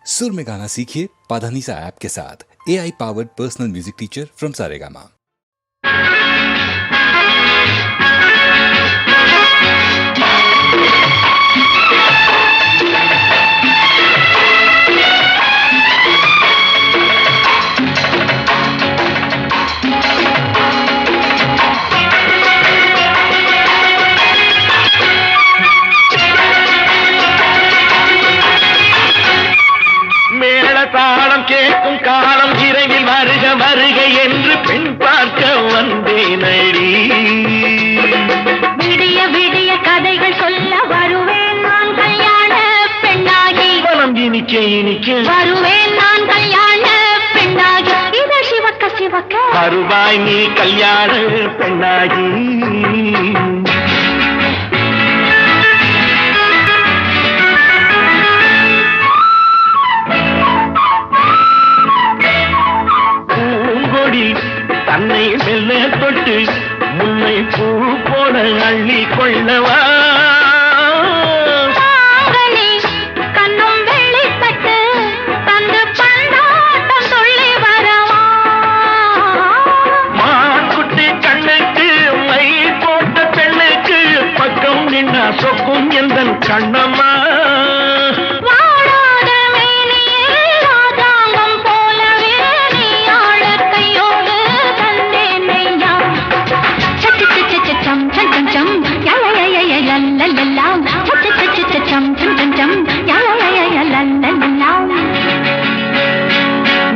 सुर में गाना सीखिए पाधानीसा ऐप के साथ। AI powered personal music teacher from Saregama. தாளம் கேட்கும் காலம் விரைவில் வருக வருக என்று பெண் பார்க்க வந்தேனடி. விடிய விடிய கதைகள் சொல்ல வருவேன் நான் கல்யாண பெண்ணாகி. மனம் இனிக்க இனிக்க வருவேன் நான் கல்யாண பெண்ணாகி. இத சிவக்க சிவக்க வருவாய் நீ கல்யாண பெண்ணாகி. தன்னை மெல்ல தொட்டு முன்னை பூ போல அள்ளி கொள்ளவா. கண்ணும் வெளிப்பட்டு தந்து பண்டாட்டம் சொல்லி வரவா. மான்குட்டி கண்ணுக்கு மை போட்ட பெண்ணுக்கு பக்கம் நின்னா சொக்கும் எந்த கண்ணம்மா.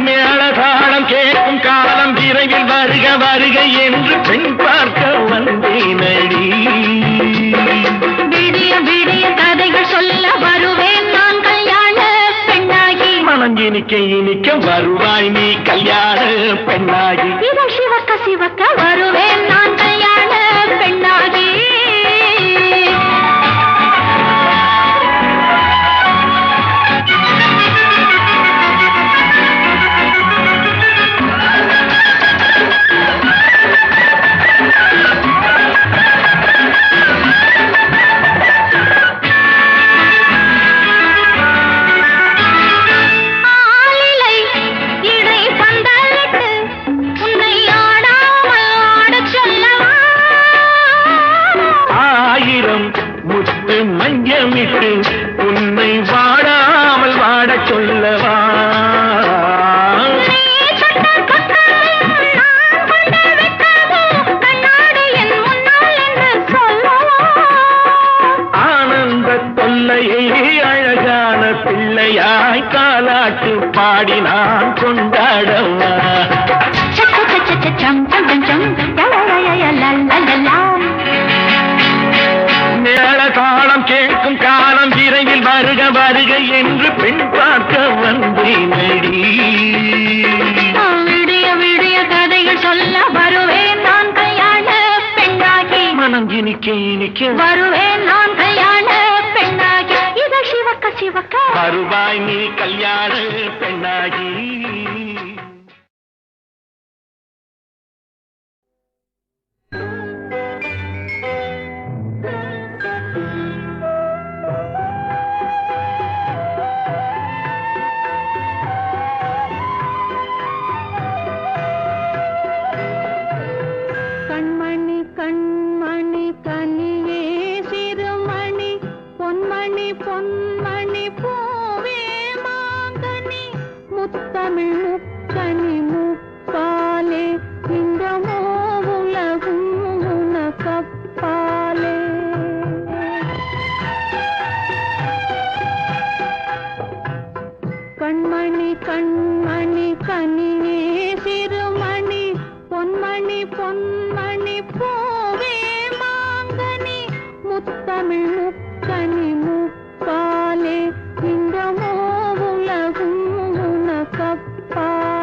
மேளதாளம் கேட்கும் காலம் விரைவில் வருக வருக என்று பெண் பார்க்க வந்தேனடி. விடிய விடிய கதைகள் சொல்ல வருவேன் நான் கல்யாண பெண்ணாகி. மனம் இனிக்க இனிக்க வருவாய் நீ கல்யாண பெண்ணாகி. இத சிவக்க சிவக்க வருவேன் நான் கல்யாண பெண்ணாகி. மஞ்சமிட்டு உன்னை வாடாமல் வாட சொல்லவா. ஆனந்த தொல்லையை அழகான பிள்ளையாய் காலாட்டு பாடி நான் கொண்டாடவா. மேளதாளம் கேட்கும் காலம் விரைவில் வருக வருக என்று பெண் பார்க்க வந்தேனடி. விடிய விடிய கதைகள் சொல்ல வருவேன் நான் கல்யாண பெண்ணாகி. மனம் இனிக்க இனிக்க வருவேன் நான் கல்யாண பெண்ணாகி. இத சிவக்க சிவக்க வருவாய் நீ கல்யாண பெண்ணாகி. பொன்மணி பூவே மாங்கனி முத்தமிழ் முக்கனி முப்பாலே இந்த உலகும் உனக்கப்பாலே. கண்மணி கண்மணி கனியே சிறுமணி பொன்மணி பொன்மணி பூவே மாங்கனி முத்தமிழ் முக்கனி முப்பாலே இந்த உலகும் உனக்கப்பாலே.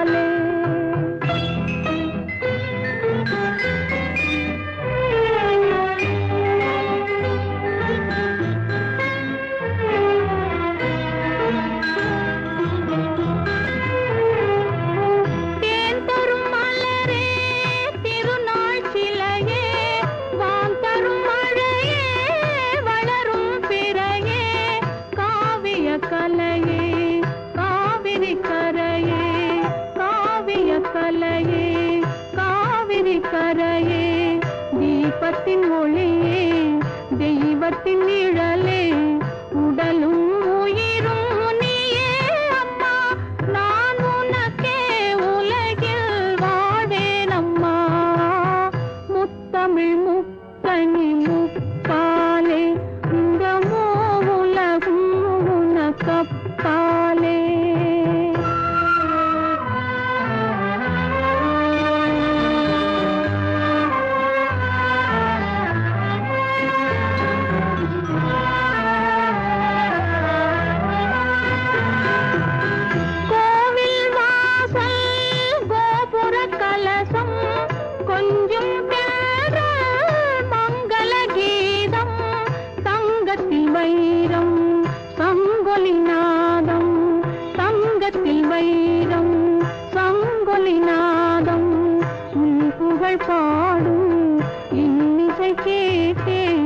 மகள் பாடும் இன்னிசை கேட்டேன்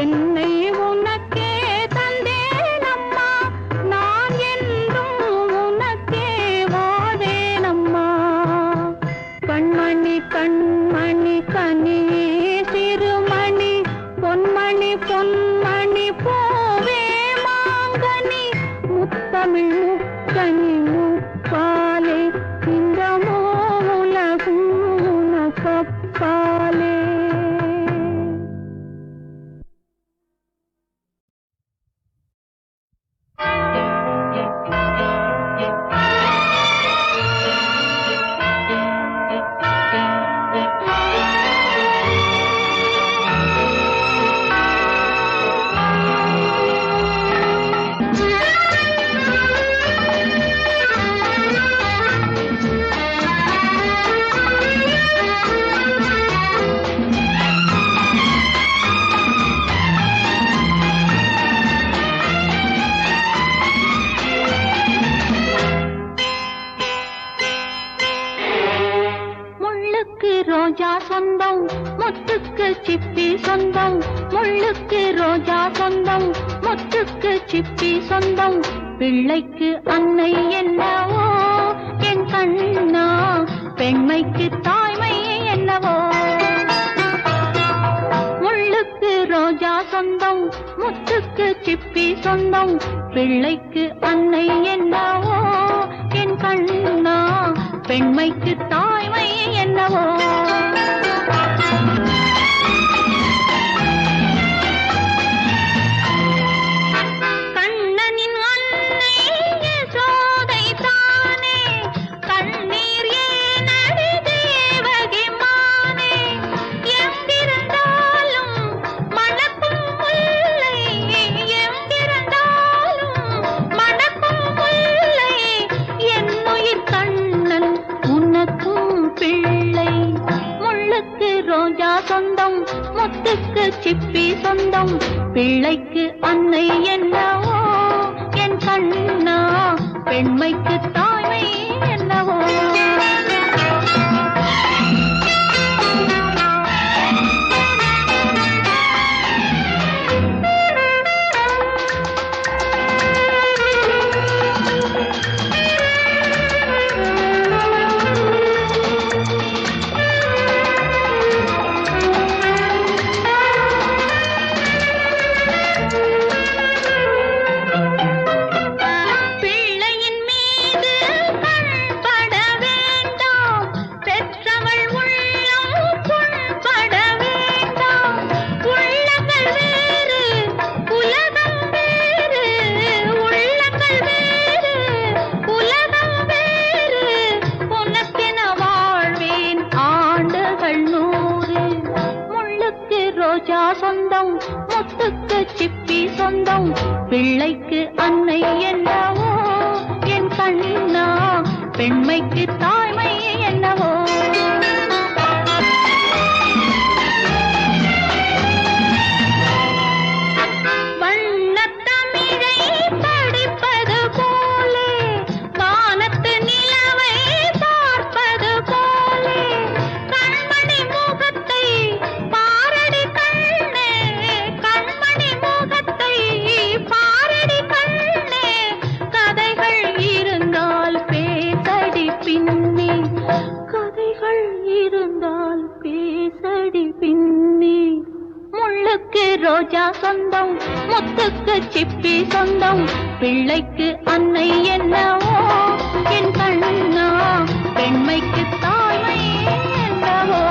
என்னை உனக்கே தந்தேன் அம்மா நான் என்றும் உனக்கே வாழேன் அம்மா கண்மணி கண்மணி கனியே சிறுமணி பொன்மணி பொன்மணி பூவே மாங்கனி முத்தமிழ் முக்கனி முப்பாலே இந்த மூலகும் உனக்கப்பாலே ரோஜா சொந்தம் முத்துக்கு சிப்பி சொந்தம் முள்ளுக்கு ரோஜா சொந்தம் முத்துக்கு சிப்பி சொந்தம் பிள்ளைக்கு அன்னை என்னவோ என் கண்ணா பெண்மைக்கு தாய்மை என்னவோ முள்ளுக்கு ரோஜா சொந்தம் முத்துக்கு சிப்பி சொந்தம் பிள்ளைக்கு அன்னை என்னவோ என் கண்ணா பெண்மைக்கு தாய்மை என்னவோ கண்ணனின் அன்னை யசோதை தானே கண்ணீர் ஏனடி தேவகி மானே எங்கிருந்தாலும் மணக்கும் முல்லை எங்கிருந்தாலும் மணக்கும் முல்லை என்னுயிர் கண்ணன் உனக்கும் பிள்ளை முள்ளுக்கு ரோஜா சொந்தம் முத்துக்கு சிப்பி சொந்தம் பிள்ளைக்கு அன்னை என்னவோ என் கண்ணா பெண்மைக்கு தாய்மை என்னவோ சொந்தம் முத்துக்கு சிப்பி சொந்தம் பிள்ளைக்கு அன்னை என்னவோ என் கண்ணா பெண்மைக்கு தாய்மை என்னவோ வண்ணத்தமிழை படிப்பது போலே வானத்து நிலவை பார்ப்பது போலே கண்மணி முகத்தை பாரடி கண்ணே கண்மணி முகத்தை பாரடி கண்ணே கதைகள் இருந்தால் பேசடி பின்னே கதைகள் இருந்தால் பேசடி பின்னே முள்ளுக்கு ரோஜா சொந்தம் முத்துக்கு சிப்பி சொந்தம் பிள்ளைக்கு அன்னை என்னவோ என் கண்ணா பெண்மைக்கு தாய்மை என்னவோ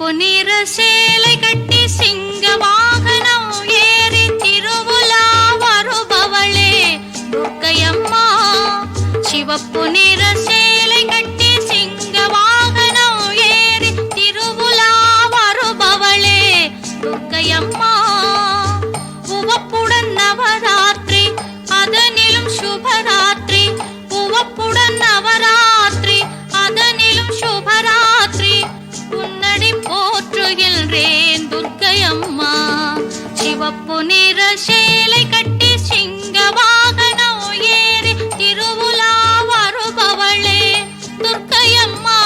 சிவப்பு நிற சேலை கட்டி சிங்க வாகனம் ஏறி திருவுலா வருபவளே துர்க்கையம்மா. சிவப்பு நிற சேலை கட்டி சிங்க வாகனம் ஏறி திருவுலா வருபவளே துர்க்கையம்மா. உவப்புடன் நவராத்திரி அதனிலும் சுபராத்திரி, உவப்புடன் நவராத்திரி அதனிலும் சுபராத்திரி, உன்னடி போற்றுகின்றேன் துர்க்கையம்மா. சிவப்பு நிற சேலை கட்டி சிங்க வாகனம் ஏறி திருவுலா வருபவளே துர்க்கையம்மா.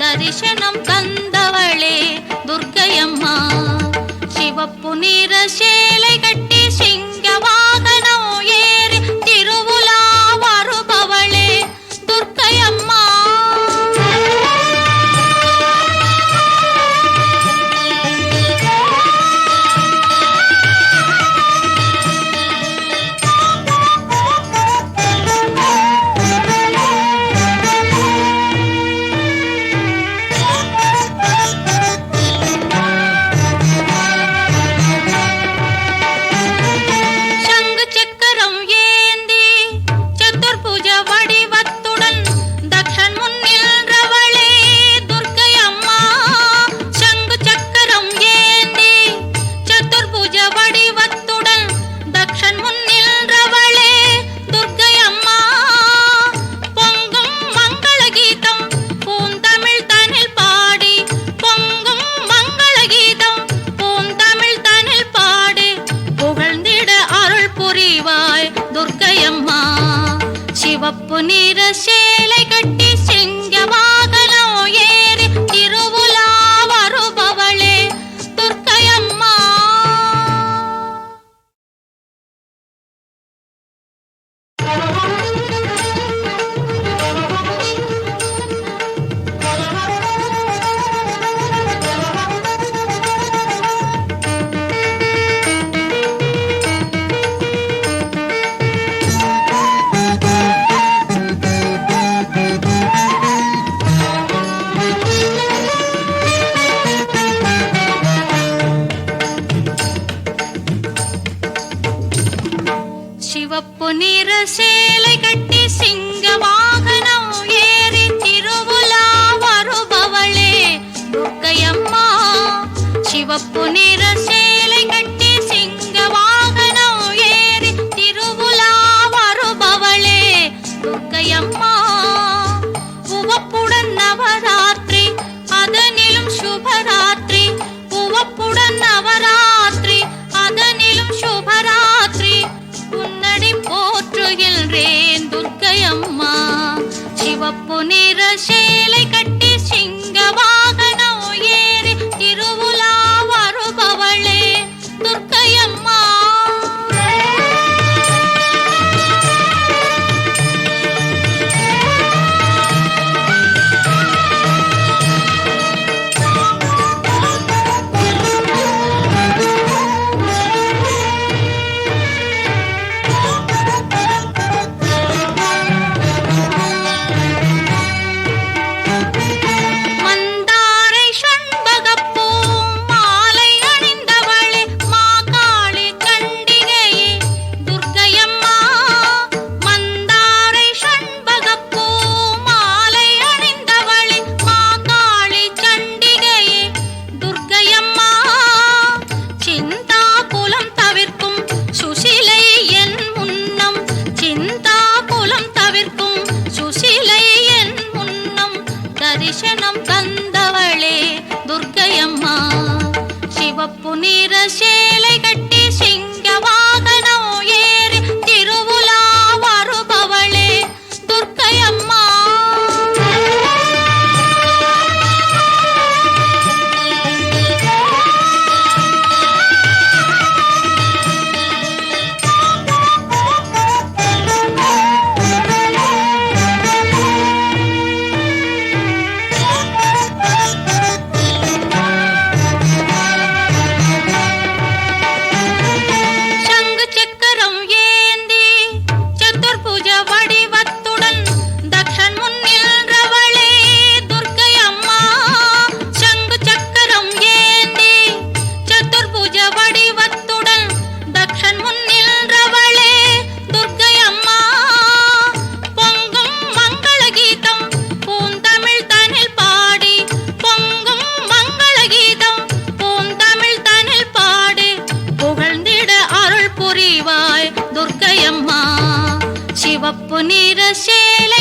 தரிசனம் தந்தவளே துர்க்கையம்மா. சிவப்பு நிற சேலை கட்டி சிங்க வாகனம் ஏறி திருவுலா வருபவளே துர்க்கையம்மா. சிவப்பு நிற சேலை கட்டி சிங்க வாகனம் ஏறி திருவுலா வருபவளே துர்க்கையம்மா. சிவப்பு நிற சேலை கட்டி சிங்க வாகனம் ஏறி திருவுலா வருபவளே துர்க்கையம்மா. சிவப்பு நிற சேலை கட்டி சிங்க வாகனம் ஏறி திருவுலா வருபவளே துர்க்கையம்மா. உவப்புடன் நவராத்திரி அதனிலும் சுபராத்திரி, உவப்புடன் நவராத்திரி அதனிலும் சுபராத்திரி, உன்னடி போற்றுகின்றேன் துர்க்கையம்மா. சிவப்பு நிற சேலை கட்டி சிங்க வாகனம் ஏறி திருவுலா வருபவளே துர்க்கையம்மா. தாயம்மா சிவப்பு நிற சேலை